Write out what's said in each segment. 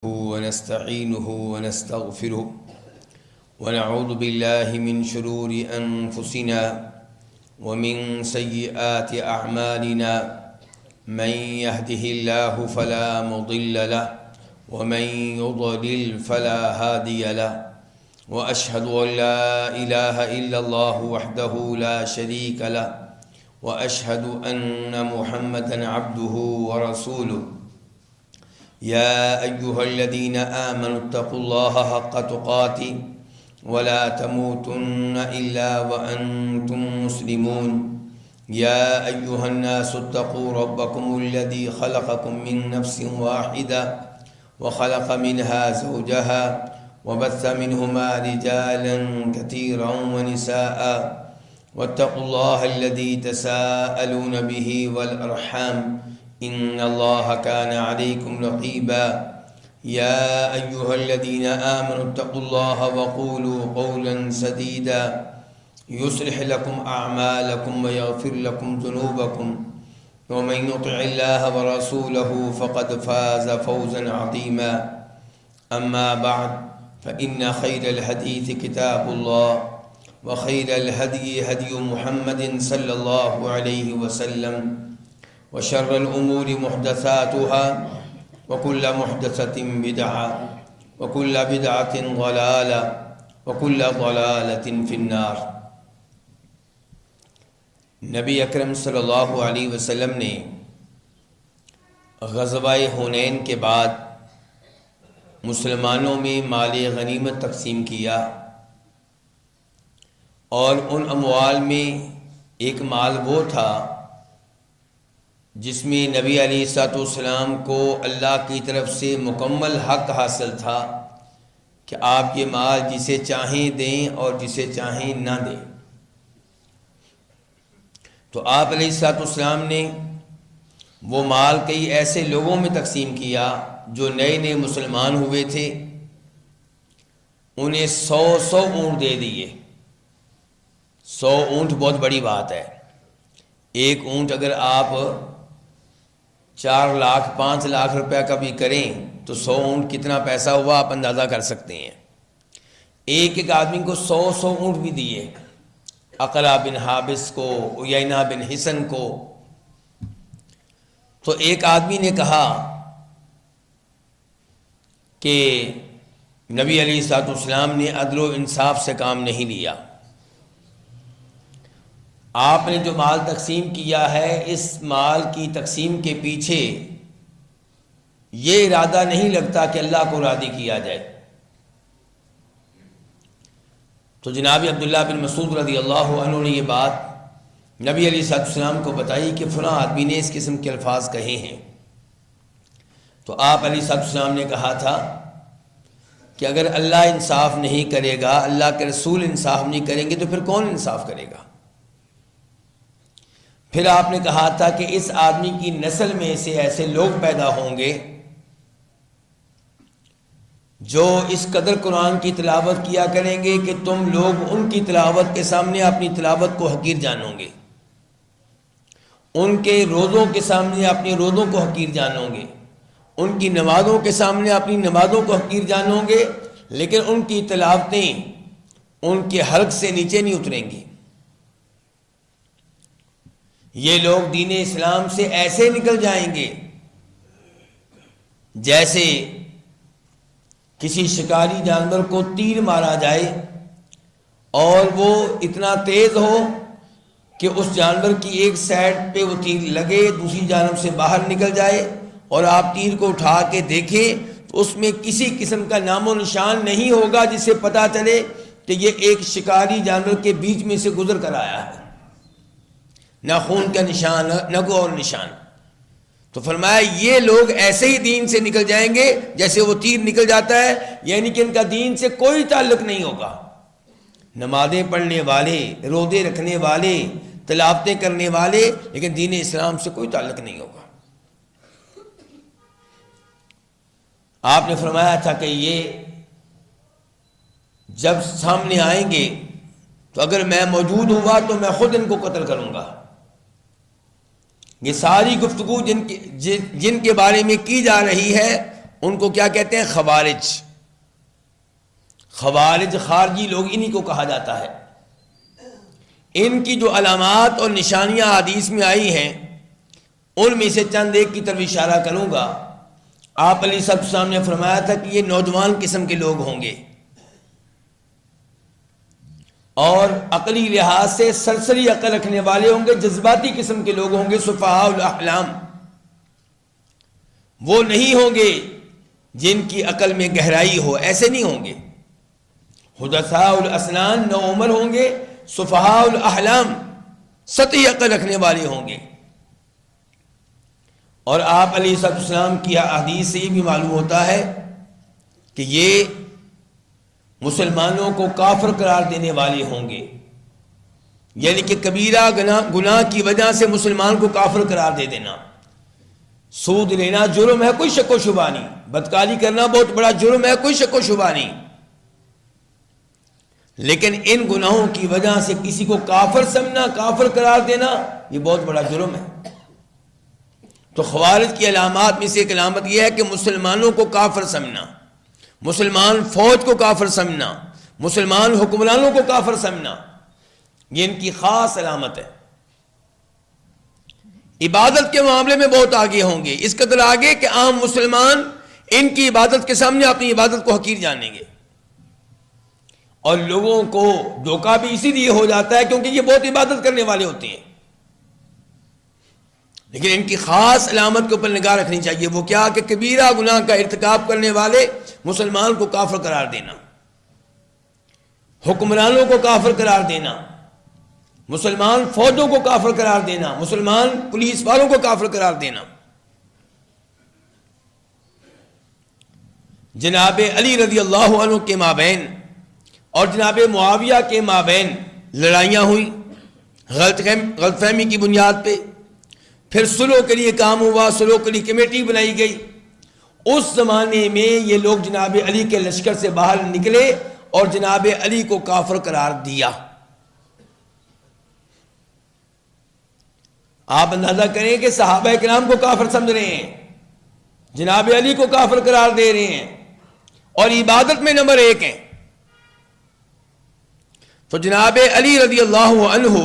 ونستعينه ونستغفره ونعوذ بالله من شرور أنفسنا ومن سيئات أعمالنا من يهده الله فلا مضل له ومن يضلل فلا هادي له وأشهد أن لا إله إلا الله وحده لا شريك له وأشهد أن محمدا عبده ورسوله يا أيها الذين آمنوا اتقوا الله حق تقاته ولا تموتن إلا وأنتم مسلمون يا أيها الناس اتقوا ربكم الذي خلقكم من نفس واحدة وخلق منها زوجها وبث منهما رجالا كثيرا ونساء واتقوا الله الذي تساءلون به والأرحام إن الله كان عليكم رقيبا يا أيها الذين آمنوا اتقوا الله وقولوا قولا سديدا يصلح لكم أعمالكم ويغفر لكم ذنوبكم ومن يطع الله ورسوله فقد فاز فوزا عظيما أما بعد فإن خير الحديث كتاب الله وخير الهدي هدي محمد صلى الله عليه وسلم وشر الأمور محدثاتها وكل محدثة بدعة وكل بدعة ضلالة وكل ضلالة في النار۔ نبی اکرم صلی اللہ علیہ وسلم نے غزوہ حنین کے بعد مسلمانوں میں مال غنیمت تقسیم کیا، اور ان اموال میں ایک مال وہ تھا جس میں نبی علیہ الصلوۃ والسلام کو اللہ کی طرف سے مکمل حق حاصل تھا کہ آپ یہ مال جسے چاہیں دیں اور جسے چاہیں نہ دیں۔ تو آپ علیہ الصلوۃ والسلام نے وہ مال کئی ایسے لوگوں میں تقسیم کیا جو نئے نئے مسلمان ہوئے تھے، انہیں 100 اونٹ دے دیے۔ 100 اونٹ بہت بڑی بات ہے۔ ایک اونٹ اگر آپ 4 لاکھ 5 لاکھ روپے کا بھی کریں تو 100 اونٹ کتنا پیسہ ہوا آپ اندازہ کر سکتے ہیں۔ ایک آدمی کو 100 اونٹ بھی دیے، اقرا بن حابس کو، عیینہ بن حصن کو۔ تو ایک آدمی نے کہا کہ نبی علیہ الصلوۃ والسلام نے عدل و انصاف سے کام نہیں لیا، آپ نے جو مال تقسیم کیا ہے اس مال کی تقسیم کے پیچھے یہ ارادہ نہیں لگتا کہ اللہ کو راضی کیا جائے۔ تو جناب عبداللہ بن مسعود رضی اللہ عنہ نے یہ بات نبی علیہ الصلوۃ والسلام کو بتائی کہ فلاں آدمی نے اس قسم کے الفاظ کہے ہیں۔ تو آپ علیہ الصلوۃ والسلام نے کہا تھا کہ اگر اللہ انصاف نہیں کرے گا، اللہ کے رسول انصاف نہیں کریں گے تو پھر کون انصاف کرے گا؟ پھر آپ نے کہا تھا کہ اس آدمی کی نسل میں سے ایسے لوگ پیدا ہوں گے جو اس قدر قرآن کی تلاوت کیا کریں گے کہ تم لوگ ان کی تلاوت کے سامنے اپنی تلاوت کو حقیر جانو گے، ان کے روزوں کے سامنے اپنی روزوں کو حقیر جانو گے، ان کی نمازوں کے سامنے اپنی نمازوں کو حقیر جانو گے، لیکن ان کی تلاوتیں ان کے حلق سے نیچے نہیں اتریں گی۔ یہ لوگ دین اسلام سے ایسے نکل جائیں گے جیسے کسی شکاری جانور کو تیر مارا جائے اور وہ اتنا تیز ہو کہ اس جانور کی ایک سائڈ پہ وہ تیر لگے، دوسری جانب سے باہر نکل جائے، اور آپ تیر کو اٹھا کے دیکھیں تو اس میں کسی قسم کا نام و نشان نہیں ہوگا جس سے پتہ چلے کہ یہ ایک شکاری جانور کے بیچ میں سے گزر کر آیا ہے، نہ خون کا نشان نہ کوئی اور نشان۔ تو فرمایا یہ لوگ ایسے ہی دین سے نکل جائیں گے جیسے وہ تیر نکل جاتا ہے، یعنی کہ ان کا دین سے کوئی تعلق نہیں ہوگا۔ نمازیں پڑھنے والے، روزے رکھنے والے، تلاوتیں کرنے والے، لیکن دین اسلام سے کوئی تعلق نہیں ہوگا۔ آپ نے فرمایا تھا کہ یہ جب سامنے آئیں گے تو اگر میں موجود ہوا تو میں خود ان کو قتل کروں گا۔ یہ ساری گفتگو جن کے بارے میں کی جا رہی ہے ان کو کیا کہتے ہیں؟ خوارج. خوارج خارجی لوگ، انہی کو کہا جاتا ہے. ان کی جو علامات اور نشانیاں حدیث میں آئی ہیں ان میں سے چند ایک کی طرف اشارہ کروں گا. آپ علیہ السلام نے فرمایا تھا کہ یہ نوجوان قسم کے لوگ ہوں گے اور عقلی لحاظ سے سرسری عقل رکھنے والے ہوں گے، جذباتی قسم کے لوگ ہوں گے، سفہاء الاحلام. وہ نہیں ہوں گے جن کی عقل میں گہرائی ہو، ایسے نہیں ہوں گے. حدثاء الاسنان، نو عمر ہوں گے. سفہاء الاحلام، سطحی عقل رکھنے والے ہوں گے. اور آپ علیہ السلام کی حدیث سے یہ بھی معلوم ہوتا ہے کہ یہ مسلمانوں کو کافر قرار دینے والے ہوں گے. یعنی کہ کبیرہ گناہ کی وجہ سے مسلمان کو کافر قرار دے دینا. سود لینا جرم ہے، کوئی شک و شبہ نہیں. بدکاری کرنا بہت بڑا جرم ہے، کوئی شک و شبہ نہیں. لیکن ان گناہوں کی وجہ سے کسی کو کافر سمجھنا، کافر قرار دینا، یہ بہت بڑا جرم ہے. تو خوارج کی علامات میں سے ایک علامت یہ ہے کہ مسلمانوں کو کافر سمجھنا، مسلمان فوج کو کافر سمجھنا، مسلمان حکمرانوں کو کافر سمجھنا، یہ ان کی خاص علامت ہے. عبادت کے معاملے میں بہت آگے ہوں گے، اس قدر آگے کہ عام مسلمان ان کی عبادت کے سامنے اپنی عبادت کو حقیر جانیں گے. اور لوگوں کو دھوکہ بھی اسی لیے ہو جاتا ہے کیونکہ یہ بہت عبادت کرنے والے ہوتے ہیں. لیکن ان کی خاص علامت کے اوپر نگاہ رکھنی چاہیے. وہ کیا کہ کبیرہ گناہ کا ارتکاب کرنے والے مسلمان کو کافر قرار دینا، حکمرانوں کو کافر قرار دینا، مسلمان فوجوں کو کافر قرار دینا، مسلمان پولیس والوں کو کافر قرار دینا. جناب علی رضی اللہ عنہ کے مابین اور جناب معاویہ کے مابین لڑائیاں ہوئیں غلط فہمی کی بنیاد پہ. پھر صلح کے لیے کام ہوا، صلح کے لیے کمیٹی بنائی گئی. اس زمانے میں یہ لوگ جناب علی کے لشکر سے باہر نکلے اور جناب علی کو کافر قرار دیا. آپ اندازہ کریں کہ صحابہ کرام کو کافر سمجھ رہے ہیں، جناب علی کو کافر قرار دے رہے ہیں اور عبادت میں نمبر 1 ہیں. تو جناب علی رضی اللہ عنہ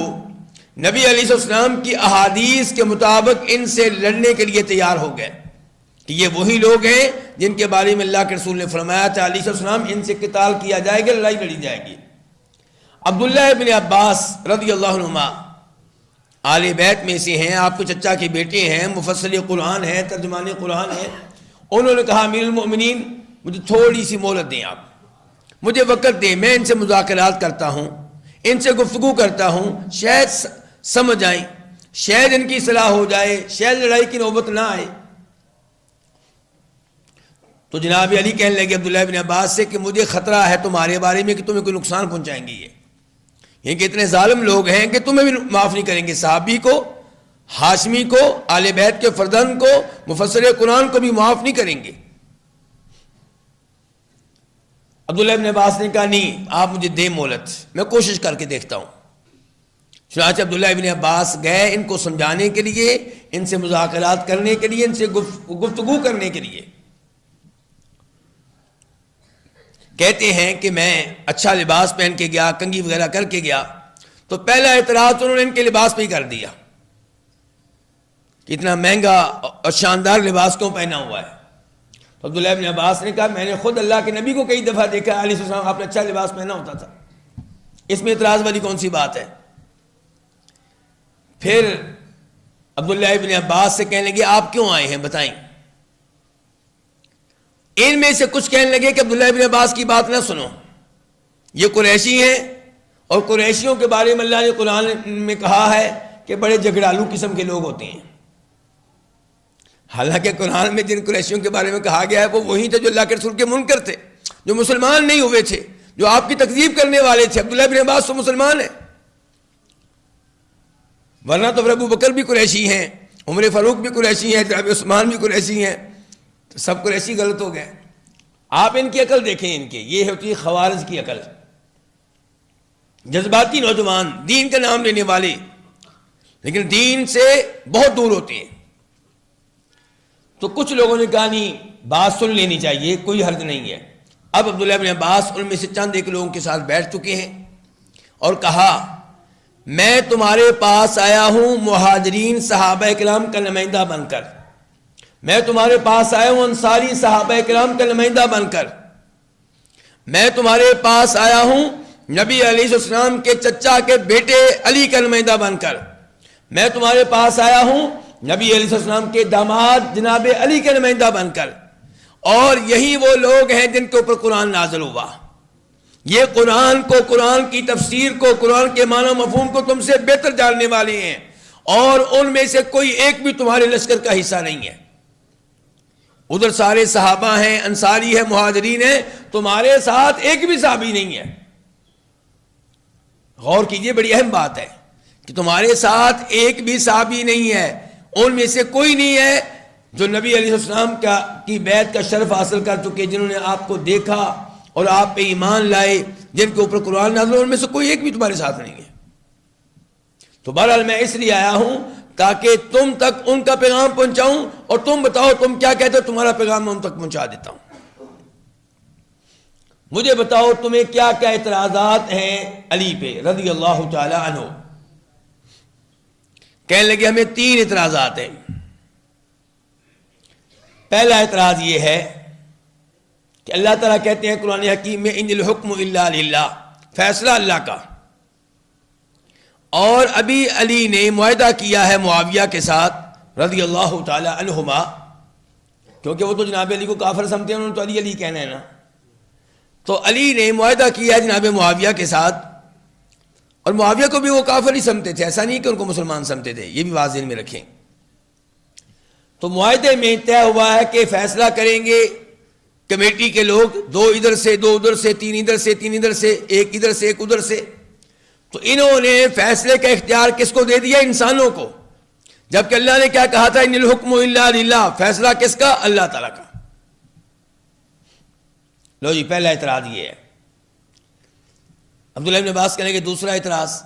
نبی علیہ السلام کی احادیث کے مطابق ان سے لڑنے کے لیے تیار ہو گئے کہ یہ وہی لوگ ہیں جن کے بارے میں اللہ کے رسول نے فرمایا تھا علیہ السلام ان سے قتال کیا جائے گا، لڑائی لڑی جائے گی. عبداللہ ابن عباس رضی اللہ عنہما آل بیت میں سے ہیں، آپ کے چچا کے بیٹے ہیں، مفسر قرآن ہیں، ترجمان قرآن ہیں. انہوں نے کہا امیر المؤمنین مجھے تھوڑی سی مہلت دیں، آپ مجھے وقت دیں، میں ان سے مذاکرات کرتا ہوں، ان سے گفتگو کرتا ہوں، شاید سمجھ آئیں، شاید ان کی اصلاح ہو جائے، شاید لڑائی کی نوبت نہ آئے. تو جناب علی کہنے لگے عبداللہ ابن عباس سے کہ مجھے خطرہ ہے تمہارے بارے میں کہ تمہیں کوئی نقصان پہنچائیں گے. یہ کہ اتنے ظالم لوگ ہیں کہ تمہیں بھی معاف نہیں کریں گے، صحابی کو، ہاشمی کو، آل بیت کے فرزند کو، مفسر قرآن کو بھی معاف نہیں کریں گے. عبداللہ ابن عباس نے کہا نہیں، آپ مجھے دیں مہلت، میں کوشش کر کے دیکھتا ہوں. چنانچہ عبداللہ ابن عباس گئے ان کو سمجھانے کے لیے، ان سے مذاکرات کرنے کے لیے، ان سے گفتگو کرنے کے لیے. کہتے ہیں کہ میں اچھا لباس پہن کے گیا، کنگھی وغیرہ کر کے گیا، تو پہلا اعتراض انہوں نے ان کے لباس پہ ہی کر دیا کہ اتنا مہنگا اور شاندار لباس کیوں پہنا ہوا ہے. تو عبداللہ ابن عباس نے کہا میں نے خود اللہ کے نبی کو کئی دفعہ دیکھا علیہ السلام آپ نے اچھا لباس پہنا ہوتا تھا، اس میں اعتراض والی کون سی بات ہے. پھر عبداللہ ابن عباس سے کہنے لگے آپ کیوں آئے ہیں بتائیں. ان میں سے کچھ کہنے لگے کہ عبداللہ ابن عباس کی بات نہ سنو، یہ قریشی ہیں اور قریشیوں کے بارے میں اللہ نے قرآن میں کہا ہے کہ بڑے جھگڑالو قسم کے لوگ ہوتے ہیں. حالانکہ قرآن میں جن قریشیوں کے بارے میں کہا گیا ہے وہ وہی تھے جو اللہ کے رسول کے منکر تھے، جو مسلمان نہیں ہوئے تھے، جو آپ کی تکذیب کرنے والے تھے. عبداللہ ابن عباس تو مسلمان ہیں، ورنہ تو ابو بکر بھی قریشی ہیں، عمر فاروق بھی قریشی ہیں، جناب عثمان بھی قریشی ہیں، تو سب قریشی غلط ہو گئے. آپ ان کی عقل دیکھیں، ان کے یہ ہوتی ہے خوارج کی عقل. جذباتی نوجوان، دین کا نام لینے والے لیکن دین سے بہت دور ہوتے ہیں. تو کچھ لوگوں نے کہا نہیں بات سن لینی چاہیے، کوئی حرج نہیں ہے۔ اب عبداللہ بن عباس ان میں سے چند ایک لوگوں کے ساتھ بیٹھ چکے ہیں اور کہا میں تمہارے پاس آیا ہوں مہاجرین صحابہ کرام کا نمائندہ بن کر، میں تمہارے پاس آیا ہوں انصاری صحابہ کرام کا نمائندہ بن کر، میں تمہارے پاس آیا ہوں نبی علیہ السلام کے چچا کے بیٹے علی کا نمائندہ بن کر، میں تمہارے پاس آیا ہوں نبی علیہ السلام کے داماد جناب علی کے نمائندہ بن کر، اور یہی وہ لوگ ہیں جن کے اوپر قرآن نازل ہوا، یہ قرآن کو، قرآن کی تفسیر کو، قرآن کے معنی و مفہوم کو تم سے بہتر جاننے والے ہیں، اور ان میں سے کوئی ایک بھی تمہارے لشکر کا حصہ نہیں ہے۔ ادھر سارے صحابہ ہیں، انصاری ہیں، مہاجرین ہیں، تمہارے ساتھ ایک بھی صحابی نہیں ہے۔ غور کیجئے، بڑی اہم بات ہے کہ تمہارے ساتھ ایک بھی صحابی نہیں ہے، ان میں سے کوئی نہیں ہے جو نبی علیہ السلام کی بیعت کا شرف حاصل کر چکے، جنہوں نے آپ کو دیکھا اور آپ پہ ایمان لائے، جن کے اوپر قرآن نازل، ان میں سے کوئی ایک بھی تمہارے ساتھ نہیں ہے۔ تو بہرحال میں اس لیے آیا ہوں تاکہ تم تک ان کا پیغام پہنچاؤں، اور تم بتاؤ تم کیا کہتے ہو، تمہارا پیغام میں ان تک پہنچا دیتا ہوں۔ مجھے بتاؤ تمہیں کیا کیا اعتراضات ہیں علی پہ رضی اللہ تعالی عنہ۔ کہنے لگے ہمیں 3 اعتراضات ہیں۔ پہلا اعتراض یہ ہے کہ اللہ تعالیٰ کہتے ہیں قرآن حکیم میں ان الحکم الا للہ، فیصلہ اللہ کا، اور ابھی علی نے معاہدہ کیا ہے معاویہ کے ساتھ رضی اللہ تعالی عنہما، کیونکہ وہ تو جناب علی کو کافر سمجھتے ہیں، انہوں نے تو علی علی کہنا ہے نا، تو علی نے معاہدہ کیا ہے جناب معاویہ کے ساتھ، اور معاویہ کو بھی وہ کافر ہی سمجھتے تھے، ایسا نہیں کہ ان کو مسلمان سمجھتے تھے، یہ بھی واضح میں رکھیں۔ تو معاہدے میں طے ہوا ہے کہ فیصلہ کریں گے کمیٹی کے لوگ، 2 ادھر سے 2 ادھر سے، 3 ادھر سے 3 ادھر سے، 1 ادھر سے 1 ادھر سے۔ تو انہوں نے فیصلے کا اختیار کس کو دے دیا؟ انسانوں کو، جبکہ اللہ نے کیا کہا تھا؟ ان الحکم الا للہ، فیصلہ کس کا؟ اللہ تعالیٰ کا۔ لو جی، پہلا اعتراض یہ ہے۔ عبداللہ بن عباس کہنے کے دوسرا اعتراض،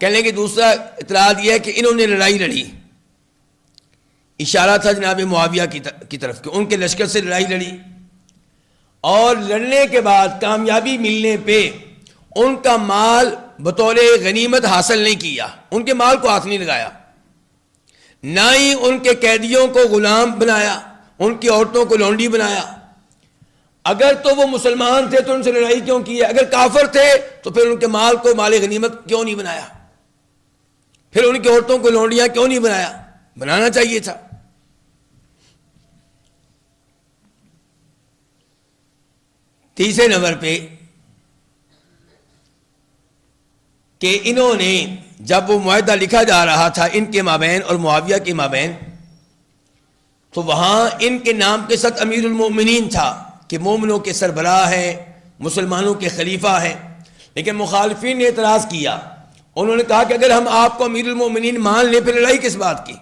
کہنے کے دوسرا اعتراض یہ ہے کہ انہوں نے لڑائی لڑی، اشارہ تھا جناب معاویہ کی طرف کہ ان کے لشکر سے لڑائی لڑی، اور لڑنے کے بعد کامیابی ملنے پہ ان کا مال بطور غنیمت حاصل نہیں کیا، ان کے مال کو ہاتھ نہیں لگایا، نہ ہی ان کے قیدیوں کو غلام بنایا، ان کی عورتوں کو لونڈی بنایا۔ اگر تو وہ مسلمان تھے تو ان سے لڑائی کیوں کی ہے؟ اگر کافر تھے تو پھر ان کے مال کو مال غنیمت کیوں نہیں بنایا؟ پھر ان کی عورتوں کو لونڈیاں کیوں نہیں بنایا؟ بنانا چاہیے تھا۔ تیسرے نمبر پہ کہ انہوں نے جب وہ معاہدہ لکھا جا رہا تھا ان کے مابین اور معاویہ کے مابین، تو وہاں ان کے نام کے ساتھ امیر المومنین تھا کہ مومنوں کے سربراہ ہیں، مسلمانوں کے خلیفہ ہیں، لیکن مخالفین نے اعتراض کیا، انہوں نے کہا کہ اگر ہم آپ کو امیر المومنین مان لیں پھر لڑائی کس بات کی؟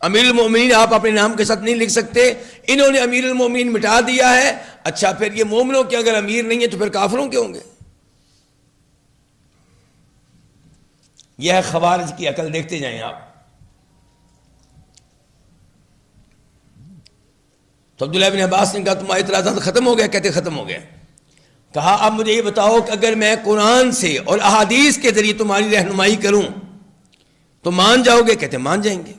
امیر المومنین آپ اپنے نام کے ساتھ نہیں لکھ سکتے، انہوں نے امیر المومنین مٹا دیا ہے۔ اچھا، پھر یہ مومنوں کے اگر امیر نہیں ہے تو پھر کافروں کے ہوں گے؟ یہ ہے خوارج کی عقل، دیکھتے جائیں آپ۔ تو عبداللہ بن عباس نے کہا تمہارے اعتراضات ختم ہو گیا؟ کہتے ختم ہو گیا۔ کہا اب مجھے یہ بتاؤ کہ اگر میں قرآن سے اور احادیث کے ذریعے تمہاری رہنمائی کروں تو مان جاؤ گے؟ کہتے مان جائیں گے۔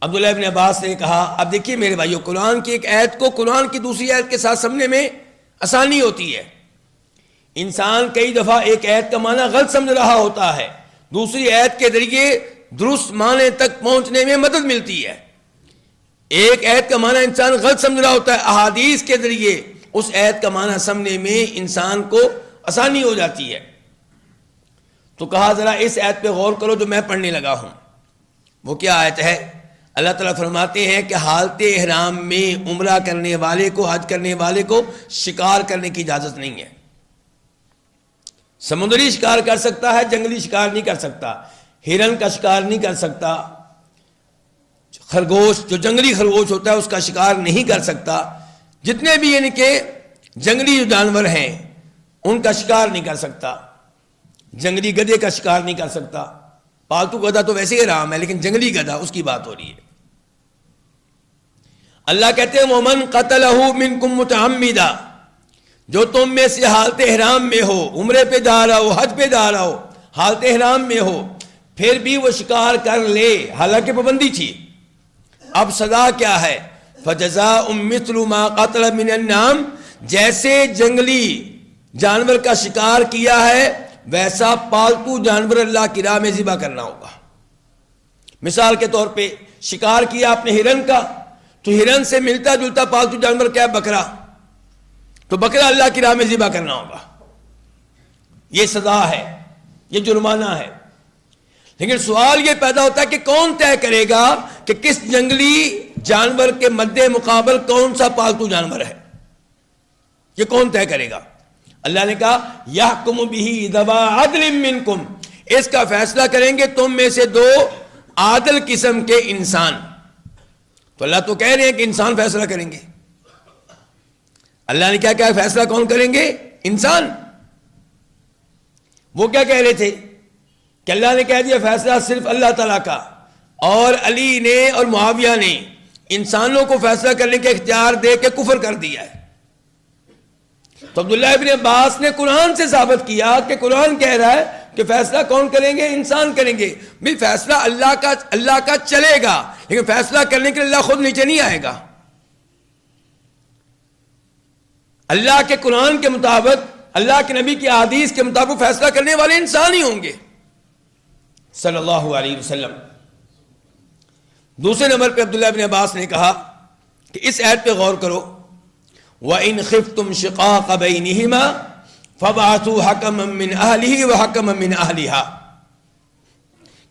عبداللہ بن عباس نے کہا اب دیکھیے میرے بھائیو، قرآن کی ایک آیت کو قرآن کی دوسری آیت کے ساتھ سمجھنے میں آسانی ہوتی ہے۔ انسان کئی دفعہ ایک آیت کا معنی غلط سمجھ رہا ہوتا ہے، دوسری آیت کے ذریعے درست معنی تک پہنچنے میں مدد ملتی ہے۔ ایک آیت کا معنی انسان غلط سمجھ رہا ہوتا ہے، احادیث کے ذریعے اس آیت کا معنی سمجھنے میں انسان کو آسانی ہو جاتی ہے۔ تو کہا ذرا اس آیت پہ غور کرو جو میں پڑھنے لگا ہوں۔ وہ کیا آیت ہے؟ اللہ تعالیٰ فرماتے ہیں کہ حالت احرام میں عمرہ کرنے والے کو، حج کرنے والے کو شکار کرنے کی اجازت نہیں ہے۔ سمندری شکار کر سکتا ہے، جنگلی شکار نہیں کر سکتا، ہرن کا شکار نہیں کر سکتا، خرگوش جو جنگلی خرگوش ہوتا ہے اس کا شکار نہیں کر سکتا، جتنے بھی یعنی کہ جنگلی جو جانور ہیں ان کا شکار نہیں کر سکتا، جنگلی گدھے کا شکار نہیں کر سکتا، پالتو گدھا تو ویسے ہی حرام ہے لیکن جنگلی گدھا اس کی بات ہو رہی ہے۔ اللہ کہتے ہیں ومن قتلہ منکم متعمدا، جو تم میں سے حالت احرام میں ہو، عمرے پہ جا رہا ہو، حج پہ جا رہا ہو، حالت احرام میں ہو، پھر بھی وہ شکار کر لے، حالانکہ پابندی تھی، اب سزا کیا ہے؟ فجزاء مثل ما قتل من النعام، جیسے جنگلی جانور کا شکار کیا ہے ویسا پالتو جانور اللہ کی راہ میں ذبح کرنا ہوگا۔ مثال کے طور پہ شکار کیا آپ نے ہرن کا، تو ہرن سے ملتا جلتا پالتو جانور کیا ہے؟ بکرا، تو بکرا اللہ کی راہ میں ذبح کرنا ہوگا۔ یہ سزا ہے، یہ جرمانہ ہے۔ لیکن سوال یہ پیدا ہوتا ہے کہ کون طے کرے گا کہ کس جنگلی جانور کے مد مقابل کون سا پالتو جانور ہے؟ یہ کون طے کرے گا؟ اللہ نے کہا یحکم بہ ذوی عدل منکم، اس کا فیصلہ کریں گے تم میں سے دو عادل قسم کے انسان۔ تو اللہ تو کہہ رہے ہیں کہ انسان فیصلہ کریں گے۔ اللہ نے کیا کہا؟ فیصلہ کون کریں گے؟ انسان۔ وہ کیا کہہ رہے تھے کہ اللہ نے کہہ دیا فیصلہ صرف اللہ تعالیٰ کا، اور علی نے اور معاویہ نے انسانوں کو فیصلہ کرنے کے اختیار دے کے کفر کر دیا ہے۔ تو عبداللہ ابن عباس نے قرآن سے ثابت کیا کہ قرآن کہہ رہا ہے کہ فیصلہ کون کریں گے؟ انسان کریں گے۔ بھی فیصلہ اللہ کا چلے گا، لیکن فیصلہ کرنے کے لیے اللہ خود نیچے نہیں آئے گا۔ اللہ کے قرآن کے مطابق، اللہ کے نبی کی احادیث کے مطابق فیصلہ کرنے والے انسان ہی ہوں گے صلی اللہ علیہ وسلم۔ دوسرے نمبر پہ عبداللہ ابن عباس نے کہا کہ اس آیت پہ غور کرو، وَإِنْ خِفْتُمْ شِقَاقَ بَيْنِهِمَا فَبَعَثُوا حَكَمًا مِّنْ أَهْلِهِ وَحَكَمًا مِّنْ أَهْلِهَا،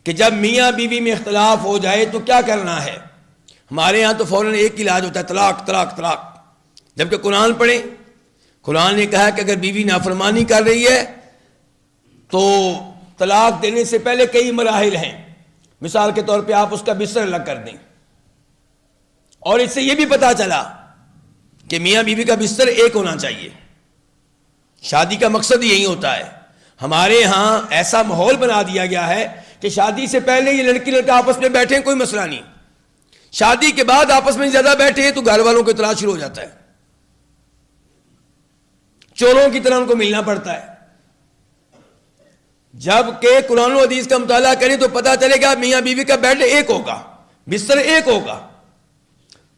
کہ جب میاں بیوی میں اختلاف ہو جائے تو کیا کرنا ہے؟ ہمارے یہاں تو فوراً ایک ہی علاج ہوتا ہے، طلاق طلاق طلاق، جبکہ قرآن پڑھیں، قرآن نے کہا کہ اگر بیوی نافرمانی کر رہی ہے تو طلاق دینے سے پہلے کئی مراحل ہیں۔ مثال کے طور پہ آپ اس کا بستر الگ کر دیں، اور اس سے یہ بھی پتا چلا کہ میاں بیوی کا بستر ایک ہونا چاہیے۔ شادی کا مقصد یہی ہوتا ہے۔ ہمارے ہاں ایسا ماحول بنا دیا گیا ہے کہ شادی سے پہلے یہ لڑکی لڑکا آپس میں بیٹھے کوئی مسئلہ نہیں، شادی کے بعد آپس میں زیادہ بیٹھے تو گھر والوں کو اطلاع شروع ہو جاتا ہے، چوروں کی طرح ان کو ملنا پڑتا ہے۔ جب کہ قرآن و حدیث کا مطالعہ کریں تو پتہ چلے گا میاں بیوی کا بیڈ ایک ہوگا، بستر ایک ہوگا۔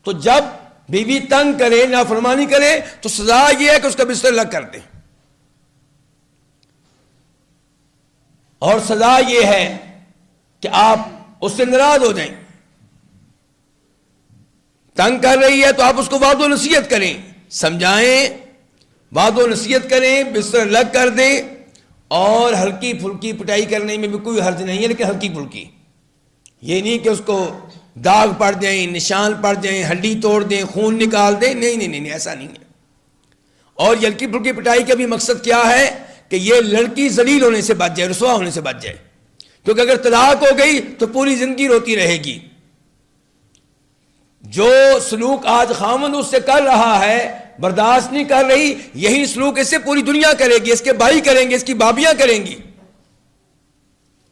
تو جب بیوی تنگ کرے، نافرمانی کرے، تو سزا یہ ہے کہ اس کا بستر الگ کر دیں، اور سزا یہ ہے کہ آپ اس سے ناراض ہو جائیں۔ تنگ کر رہی ہے تو آپ اس کو وعد و نصیحت کریں، سمجھائیں، وعد و نصیحت کریں، بستر الگ کر دیں، اور ہلکی پھلکی پٹائی کرنے میں بھی کوئی حرج نہیں ہے، لیکن ہلکی پھلکی، یہ نہیں کہ اس کو داغ پڑ جائیں، نشان پڑ جائیں، ہڈی توڑ دیں، خون نکال دیں، نہیں نہیں نہیں، ایسا نہیں ہے۔ اور یہ ہلکی پھلکی پٹائی کا بھی مقصد کیا ہے کہ یہ لڑکی ذلیل ہونے سے بچ جائے، رسوا ہونے سے بچ جائے، کیونکہ اگر طلاق ہو گئی تو پوری زندگی روتی رہے گی۔ جو سلوک آج خاوند اس سے کر رہا ہے، برداشت نہیں کر رہی، یہی سلوک اس سے پوری دنیا کرے گی، اس کے بھائی کریں گے، اس کی بابیاں کریں گی،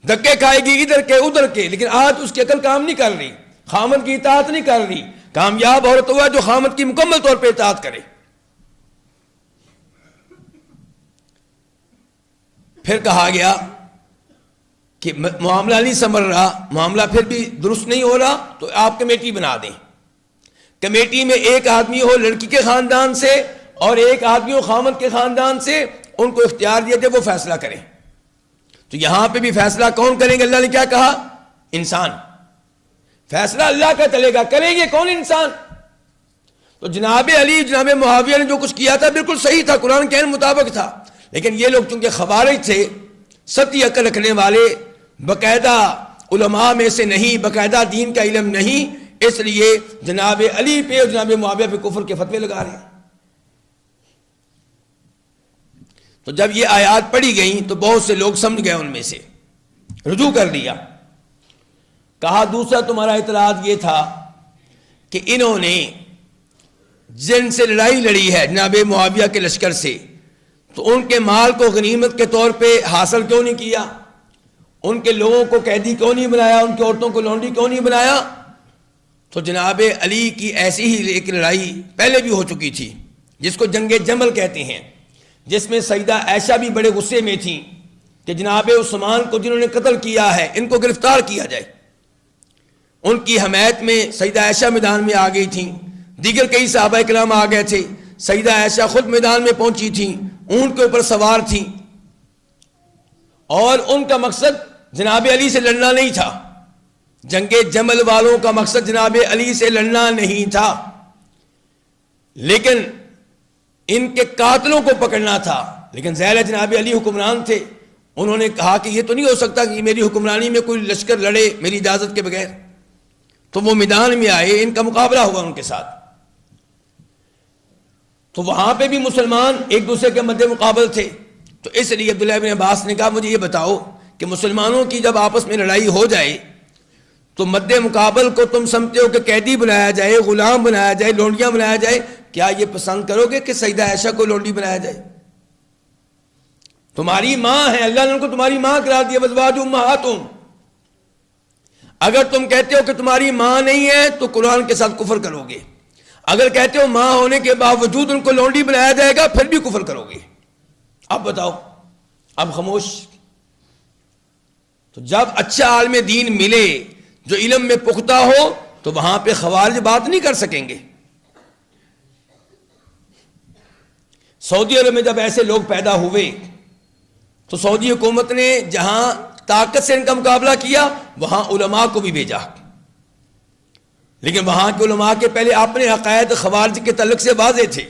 دھکے کھائے گی ادھر کے ادھر کے۔ لیکن آج اس کی عقل کام نہیں کر رہی، خامد کی اطاعت نہیں کر رہی۔ کامیاب عورت ہوا جو خامد کی مکمل طور پہ اطاعت کرے۔ پھر کہا گیا کہ معاملہ نہیں سنبھل رہا، معاملہ پھر بھی درست نہیں ہو رہا، تو آپ کمیٹی بنا دیں۔ کمیٹی میں ایک آدمی ہو لڑکی کے خاندان سے اور ایک آدمی ہو خامد کے خاندان سے، ان کو اختیار دیا جائے وہ فیصلہ کریں۔ تو یہاں پہ بھی فیصلہ کون کریں گے؟ اللہ نے کیا کہا؟ انسان۔ فیصلہ اللہ کا چلے گا، کریں گے کون؟ انسان۔ تو جناب علی، جناب معاویہ نے جو کچھ کیا تھا بالکل صحیح تھا، قرآن کے مطابق تھا، لیکن یہ لوگ چونکہ خوارج تھے، سطحی عقل رکھنے والے، باقاعدہ علماء میں سے نہیں، باقاعدہ دین کا علم نہیں، اس لیے جناب علی پہ اور جناب معاویہ پہ کفر کے فتوے لگا رہے ہیں۔ تو جب یہ آیات پڑھی گئیں تو بہت سے لوگ سمجھ گئے، ان میں سے رجوع کر لیا۔ کہا دوسرا تمہارا اعتراض یہ تھا کہ انہوں نے جن سے لڑائی لڑی ہے جناب معاویہ کے لشکر سے، تو ان کے مال کو غنیمت کے طور پہ حاصل کیوں نہیں کیا؟ ان کے لوگوں کو قیدی کیوں نہیں بنایا؟ ان کی عورتوں کو لونڈی کیوں نہیں بنایا؟ تو جناب علی کی ایسی ہی ایک لڑائی پہلے بھی ہو چکی تھی جس کو جنگ جمل کہتے ہیں، جس میں سیدہ عائشہ بھی بڑے غصے میں تھیں کہ جناب عثمان کو جنہوں نے قتل کیا ہے ان کو گرفتار کیا جائے۔ ان کی حمایت میں سیدہ عائشہ میدان میں آ گئی تھیں، دیگر کئی صحابہ کرام آ گئے تھے، سیدہ عائشہ خود میدان میں پہنچی تھیں، اونٹ کے اوپر سوار تھیں، اور ان کا مقصد جناب علی سے لڑنا نہیں تھا۔ جنگ جمل والوں کا مقصد جناب علی سے لڑنا نہیں تھا، لیکن ان کے قاتلوں کو پکڑنا تھا۔ لیکن ظاہر ہے جناب علی حکمران تھے، انہوں نے کہا کہ یہ تو نہیں ہو سکتا کہ میری حکمرانی میں کوئی لشکر لڑے میری اجازت کے بغیر، تو وہ میدان میں آئے، ان کا مقابلہ ہوا ان کے ساتھ۔ تو وہاں پہ بھی مسلمان ایک دوسرے کے مد مقابل تھے، تو اس لیے عبداللہ بن عباس نے کہا مجھے یہ بتاؤ کہ مسلمانوں کی جب آپس میں لڑائی ہو جائے تو مد مقابل کو تم سمجھتے ہو کہ قیدی بنایا جائے، غلام بنایا جائے، لونڈیاں بنایا جائے، کیا یہ پسند کرو گے کہ سیدہ عائشہ کو لونڈی بنایا جائے؟ تمہاری ماں ہے، اللہ نے ان کو تمہاری ماں قرار دیا، وازواج امہاتہم۔ اگر تم کہتے ہو کہ تمہاری ماں نہیں ہے تو قرآن کے ساتھ کفر کرو گے، اگر کہتے ہو ماں ہونے کے باوجود ان کو لونڈی بنایا جائے گا پھر بھی کفر کرو گے۔ اب بتاؤ، اب خاموش۔ تو جب اچھا عالم دین ملے جو علم میں پختہ ہو تو وہاں پہ خوارج بات نہیں کر سکیں گے۔ سعودی عرب میں جب ایسے لوگ پیدا ہوئے تو سعودی حکومت نے جہاں طاقت سے ان کا مقابلہ کیا وہاں علماء کو بھی بھیجا، لیکن وہاں کے علماء کے پہلے اپنے عقائد خوارج کے تعلق سے واضح تھے،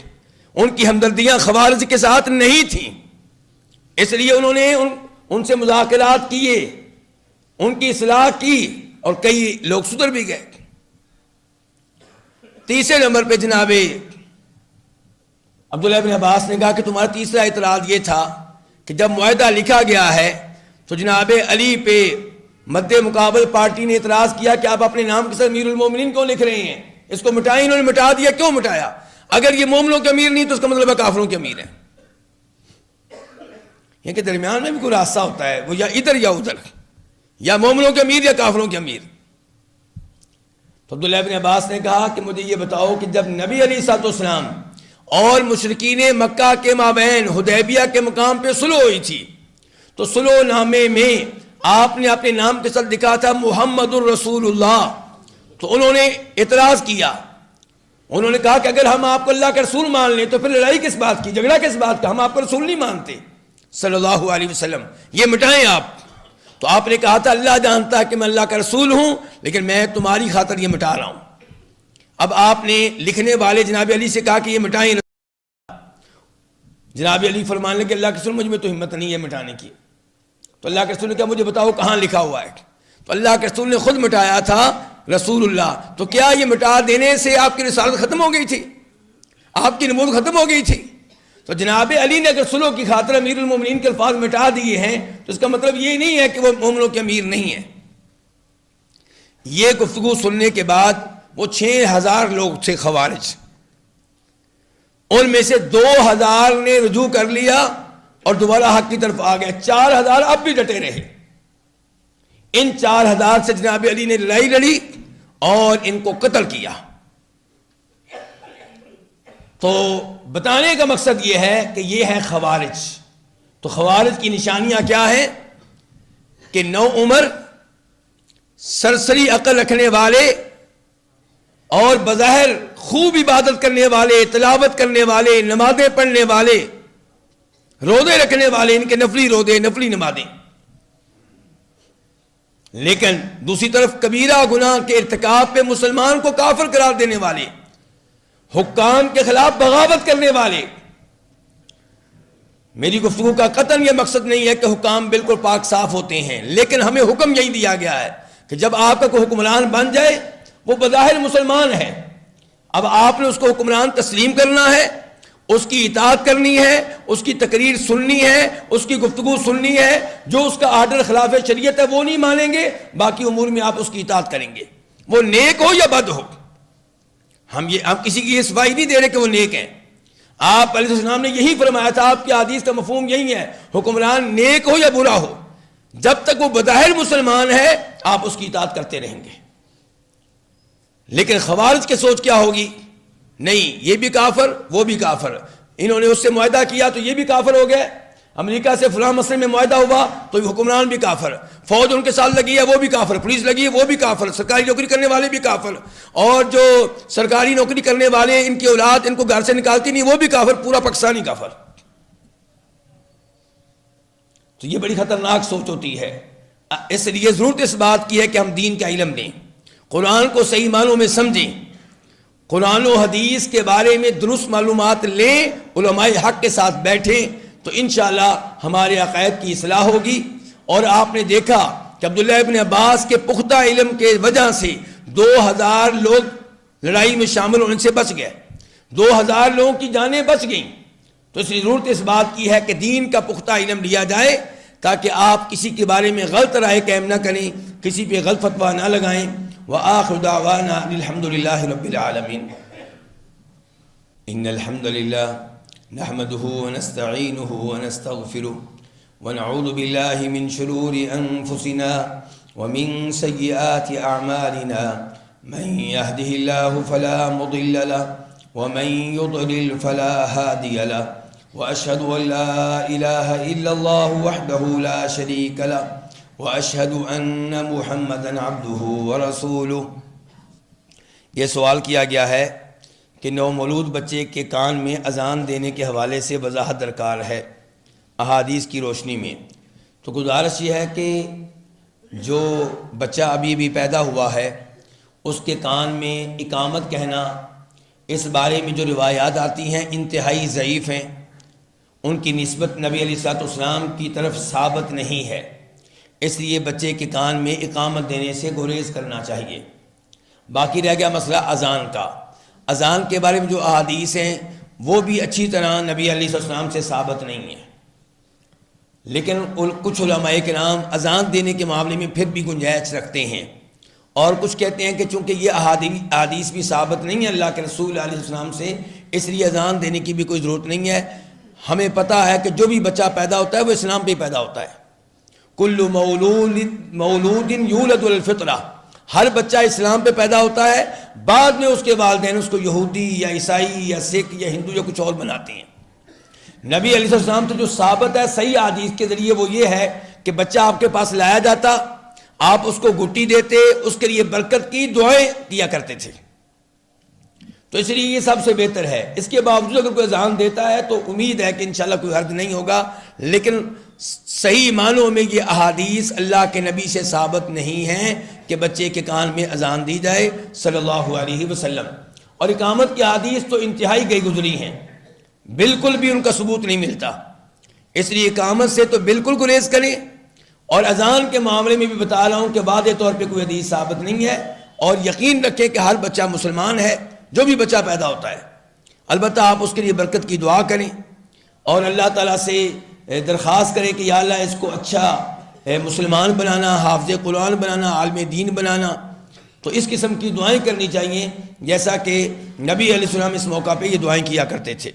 ان کی ہمدردیاں خوارج کے ساتھ نہیں تھیں، اس لیے انہوں نے ان سے مذاکرات کیے، ان کی اصلاح کی، اور کئی لوگ سدھر بھی گئے۔ تیسرے نمبر پہ جناب عبداللہ بن عباس نے کہا کہ تمہارا تیسرا اعتراض یہ تھا کہ جب معاہدہ لکھا گیا ہے تو جناب علی پہ مد مقابل پارٹی نے اعتراض کیا کہ آپ اپنے نام کے ساتھ امیر المومنین کیوں لکھ رہے ہیں، اس کو مٹائیں، انہوں نے مٹا دیا۔ کیوں مٹایا؟ اگر یہ مومنوں کے امیر نہیں تو اس کا مطلب ہے کافروں کے امیر ہے۔ یہ کہ درمیان میں بھی کوئی راستہ ہوتا ہے، وہ یا ادھر یا ادھر، یا مومنوں کے امیر یا کافروں کے امیر۔ تو عبداللہ بن عباس نے کہا کہ مجھے یہ بتاؤ کہ جب نبی علیہ الصلوۃ والسلام اور مشرکین مکہ کے مابین حدیبیہ کے مقام پہ صلح ہوئی تھی تو صلح نامے میں آپ نے اپنے نام کے ساتھ لکھا تھا محمد الرسول اللہ، تو انہوں نے اعتراض کیا، انہوں نے کہا کہ اگر ہم آپ کو اللہ کا رسول مان لیں تو پھر لڑائی کس بات کی، جھگڑا کس بات کا، ہم آپ کو رسول نہیں مانتے صلی اللہ علیہ وسلم، یہ مٹائیں آپ۔ تو آپ نے کہا تھا اللہ جانتا ہے کہ میں اللہ کا رسول ہوں لیکن میں تمہاری خاطر یہ مٹا رہا ہوں۔ اب آپ نے لکھنے والے جناب علی سے کہا کہ یہ مٹائیں، جناب علی فرمانے لگے اللہ کے رسول مجھ میں تو ہمت نہیں ہے مٹانے کی۔ تو اللہ کے رسول نے کہا مجھے بتاؤ کہاں لکھا ہوا ہے، تو اللہ کے رسول نے خود مٹایا تھا رسول اللہ۔ تو کیا یہ مٹا دینے سے آپ کی رسالت ختم ہو گئی تھی، آپ کی نبوت ختم ہو گئی تھی؟ تو جناب علی نے اگر صلح کی خاطر امیر المومنین کے الفاظ مٹا دیے ہیں تو اس کا مطلب یہ نہیں ہے کہ وہ مومنوں کے امیر نہیں ہیں۔ یہ گفتگو سننے کے بعد وہ 6000 لوگ تھے خوارج، ان میں سے 2000 نے رجوع کر لیا اور دوبارہ حق کی طرف آ گئے، 4000 اب بھی ڈٹے رہے۔ ان 4000 سے جناب علی نے لڑائی لڑی اور ان کو قتل کیا۔ تو بتانے کا مقصد یہ ہے کہ یہ ہے خوارج۔ تو خوارج کی نشانیاں کیا ہیں کہ نو عمر، سرسری عقل رکھنے والے اور بظاہر خوب عبادت کرنے والے، تلاوت کرنے والے، نمازیں پڑھنے والے، روزے رکھنے والے، ان کے نفلی روزے، نفلی نمازیں، لیکن دوسری طرف کبیرہ گناہ کے ارتکاب پہ مسلمان کو کافر قرار دینے والے، حکام کے خلاف بغاوت کرنے والے۔ میری گفتگو کا قطعاً یہ مقصد نہیں ہے کہ حکام بالکل پاک صاف ہوتے ہیں، لیکن ہمیں حکم یہی دیا گیا ہے کہ جب آپ کا کوئی حکمران بن جائے وہ بظاہر مسلمان ہے، اب آپ نے اس کو حکمران تسلیم کرنا ہے، اس کی اطاعت کرنی ہے، اس کی تقریر سننی ہے، اس کی گفتگو سننی ہے، جو اس کا آرڈر خلاف شریعت ہے وہ نہیں مانیں گے، باقی امور میں آپ اس کی اطاعت کریں گے، وہ نیک ہو یا بد ہو۔ ہم کسی کی یہ صفائی نہیں دے رہے کہ وہ نیک ہیں، آپ علیہ السلام نے یہی فرمایا تھا، آپ کی حدیث کا مفہوم یہی ہے، حکمران نیک ہو یا برا ہو، جب تک وہ بظاہر مسلمان ہے آپ اس کی اطاعت کرتے رہیں گے۔ لیکن خوارج کی سوچ کیا ہوگی؟ نہیں، یہ بھی کافر وہ بھی کافر، انہوں نے اس سے معاہدہ کیا تو یہ بھی کافر ہو گئے، امریکہ سے فلاں مسئلے میں معاہدہ ہوا تو حکمران بھی کافر، فوج ان کے ساتھ لگی ہے وہ بھی کافر، پولیس لگی ہے وہ بھی کافر، سرکاری نوکری کرنے والے بھی کافر، اور جو سرکاری نوکری کرنے والے ان کی اولاد ان کو گھر سے نکالتی نہیں وہ بھی کافر، پورا پاکستانی کافر۔ تو یہ بڑی خطرناک سوچ ہوتی ہے، اس لیے ضرورت اس بات کی ہے کہ ہم دین کا علم دیں، قرآن کو صحیح معنوں میں سمجھیں، قرآن و حدیث کے بارے میں درست معلومات لیں، علماء حق کے ساتھ بیٹھیں تو انشاءاللہ ہمارے عقائد کی اصلاح ہوگی۔ اور آپ نے دیکھا کہ عبداللہ ابن عباس کے پختہ علم کے وجہ سے 2000 لوگ لڑائی میں شامل ہونے سے بچ گئے، 2000 لوگوں کی جانیں بچ گئیں۔ تو اس لیے ضرورت اس بات کی ہے کہ دین کا پختہ علم لیا جائے تاکہ آپ کسی کے بارے میں غلط رائے قائم نہ کریں، کسی پہ غلط فتویٰ نہ لگائیں۔ وآخر دعوانا الحمد للہ رب العالمین۔ ان الحمد للہ نحمده ونستعینه ونستغفره ونعوذ باللہ من شرور انفسنا ومن سیئات اعمالنا من يهده الله فلا مضل له ومن يضلل فلا هادي له واشهد ان لا اله الا الله وحده لا شريك له واشهد ان محمدا عبده ورسوله۔ یہ سوال کیا گیا ہے کہ نومولود بچے کے کان میں اذان دینے کے حوالے سے وضاحت درکار ہے احادیث کی روشنی میں۔ تو گزارش یہ ہے کہ جو بچہ ابھی بھی پیدا ہوا ہے اس کے کان میں اقامت کہنا، اس بارے میں جو روایات آتی ہیں انتہائی ضعیف ہیں، ان کی نسبت نبی علیہ الصلوۃ والسلام کی طرف ثابت نہیں ہے، اس لیے بچے کے کان میں اقامت دینے سے گریز کرنا چاہیے۔ باقی رہ گیا مسئلہ اذان کا، اذان کے بارے میں جو احادیث ہیں وہ بھی اچھی طرح نبی علیہ السلام سے ثابت نہیں ہیں، لیکن کچھ علماء کرام اذان دینے کے معاملے میں پھر بھی گنجائش رکھتے ہیں، اور کچھ کہتے ہیں کہ چونکہ یہ احادیث بھی ثابت نہیں ہے اللہ کے رسول علیہ السلام سے، اس لیے اذان دینے کی بھی کوئی ضرورت نہیں ہے۔ ہمیں پتہ ہے کہ جو بھی بچہ پیدا ہوتا ہے وہ اسلام پہ پیدا ہوتا ہے، کل مولود یولد الفطرہ، ہر بچہ اسلام پہ پیدا ہوتا ہے، بعد میں اس کے والدین اس کو یہودی یا عیسائی یا سکھ یا ہندو یا کچھ اور بناتے ہیں۔ نبی علیہ السلام تو جو ثابت ہے صحیح حدیث کے ذریعے وہ یہ ہے کہ بچہ آپ کے پاس لایا جاتا، آپ اس کو گٹی دیتے، اس کے لیے برکت کی دعائیں کیا کرتے تھے، تو اس لیے یہ سب سے بہتر ہے۔ اس کے باوجود اگر کوئی اذان دیتا ہے تو امید ہے کہ انشاءاللہ کوئی حرج نہیں ہوگا، لیکن صحیح معنوں میں یہ احادیث اللہ کے نبی سے ثابت نہیں ہیں کہ بچے کے کان میں اذان دی جائے صلی اللہ علیہ وسلم۔ اور اقامت کی احادیث تو انتہائی گئی گزری ہیں، بالکل بھی ان کا ثبوت نہیں ملتا، اس لیے اقامت سے تو بالکل گریز کریں۔ اور اذان کے معاملے میں بھی بتا رہا ہوں کہ واضح طور پہ کوئی حدیث ثابت نہیں ہے، اور یقین رکھیں کہ ہر بچہ مسلمان ہے جو بھی بچہ پیدا ہوتا ہے، البتہ آپ اس کے لیے برکت کی دعا کریں اور اللہ تعالیٰ سے درخواست کریں کہ یا اللہ اس کو اچھا مسلمان بنانا، حافظ قرآن بنانا، عالم دین بنانا۔ تو اس قسم کی دعائیں کرنی چاہیے جیسا کہ نبی علیہ السلام اس موقع پہ یہ دعائیں کیا کرتے تھے۔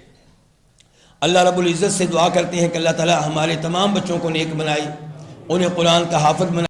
اللہ رب العزت سے دعا کرتے ہیں کہ اللہ تعالیٰ ہمارے تمام بچوں کو نیک بنائے، انہیں قرآن کا حافظ بنائے۔